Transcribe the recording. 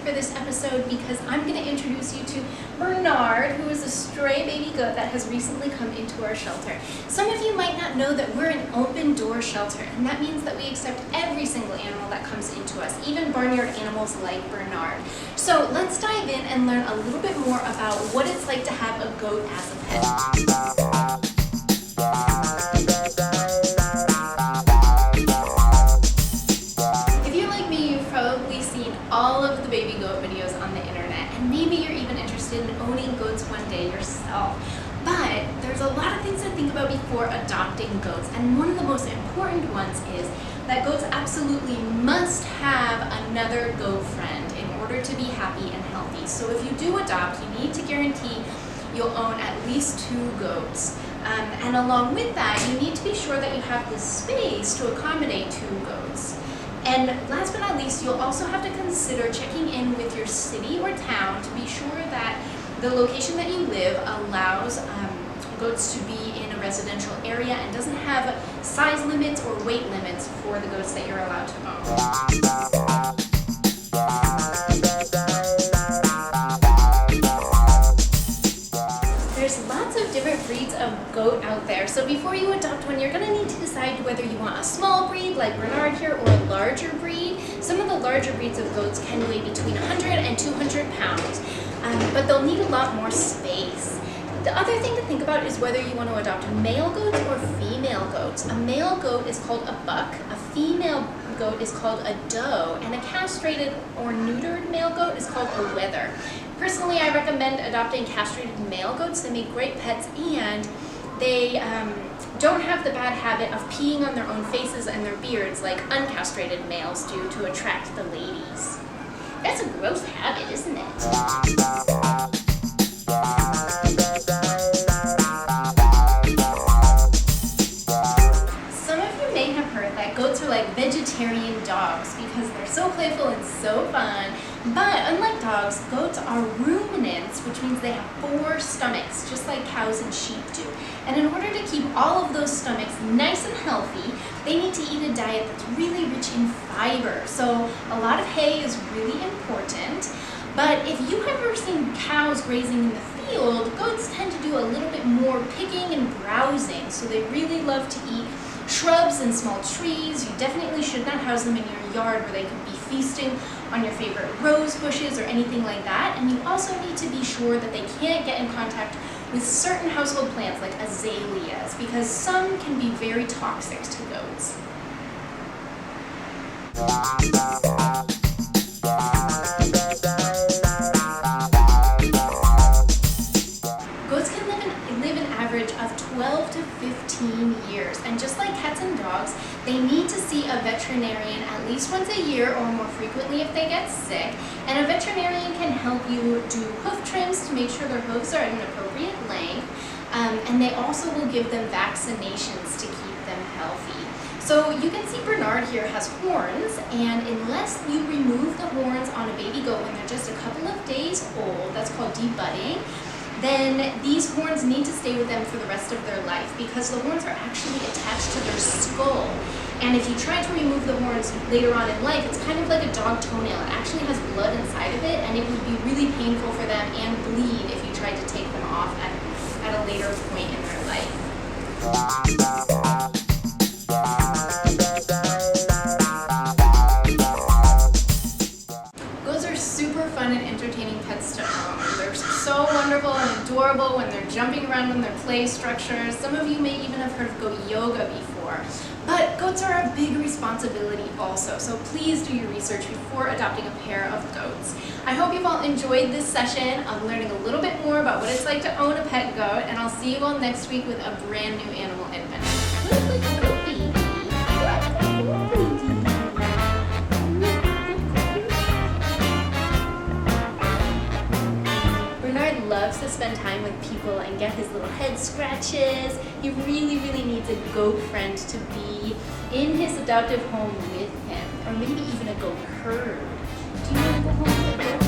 for this episode because I'm going to introduce you to Bernard, who is a stray baby goat that has recently come into our shelter. Some of you might not know that we're an open door shelter, and that means that we accept every single animal that comes into us, even barnyard animals like Bernard. So let's dive in and learn a little bit more about what it's like to have a goat as a pet. All of the baby goat videos on the internet, and maybe you're even interested in owning goats one day yourself. But there's a lot of things to think about before adopting goats, and one of the most important ones is that goats absolutely must have another goat friend in order to be happy and healthy. So if you do adopt, you need to guarantee you'll own at least 2 goats. And along with that, you need to be sure that you have the space to accommodate 2 goats. And last but not least, you'll also have to consider checking in with your city or town to be sure that the location that you live allows goats to be in a residential area and doesn't have size limits or weight limits for the goats that you're allowed to own. There's lots of different breeds of goat out there, so before you adopt one, you're going to need to decide whether you want a small breed like Bernard here or a larger breed. Some of the larger breeds of goats can weigh between 100 and 200 pounds, but they'll need a lot more space. The other thing to think about is whether you want to adopt male goats or female goats. A male goat is called a buck, a female goat is called a doe, and a castrated or neutered male goat is called a wether. Personally, I recommend adopting castrated male goats. They make great pets, and they don't have the bad habit of peeing on their own faces and their beards like uncastrated males do to attract the ladies. That's a gross habit, isn't it? Goats are like vegetarian dogs because they're so playful and so fun. But unlike dogs, goats are ruminants, which means they have 4 stomachs, just like cows and sheep do. And in order to keep all of those stomachs nice and healthy, they need to eat a diet that's really rich in fiber. So a lot of hay is really important. But if you have ever seen cows grazing in the field, goats tend to do a little bit more picking and browsing. So they really love to eat shrubs and small trees. You definitely should not house them in your yard where they could be feasting on your favorite rose bushes or anything like that. And you also need to be sure that they can't get in contact with certain household plants like azaleas, because some can be very toxic to goats. Goats can live an average of 12 to 15 years, and just like cats and dogs, they need to see a veterinarian at least once a year or more frequently if they get sick. And a veterinarian can help you do hoof trims to make sure their hooves are at an appropriate length, and they also will give them vaccinations to keep them healthy. So you can see Bernard here has horns, and unless you remove the horns on a baby goat when they're just a couple of days old, that's called debudding, then these horns need to stay with them for the rest of their life because the horns are actually attached to their skull. And if you try to remove the horns later on in life, it's kind of like a dog toenail. It actually has blood inside of it, and it would be really painful for them and bleed if you tried to take them off at a later point in their life. Goats are super fun and entertaining pets to own. They're so wonderful and adorable when they're jumping around in their play structures. Some of you may even have heard of goat yoga before. But goats are a big responsibility also, so please do your research before adopting a pair of goats. I hope you've all enjoyed this session of learning a little bit more about what it's like to own a pet goat, and I'll see you all next week with a brand new animal adventure. Bernard loves to spend time with people and get his little head scratches. He really, really needs a goat friend to be in his adoptive home with him, or maybe even a goat herd. Do you want to go home with a goat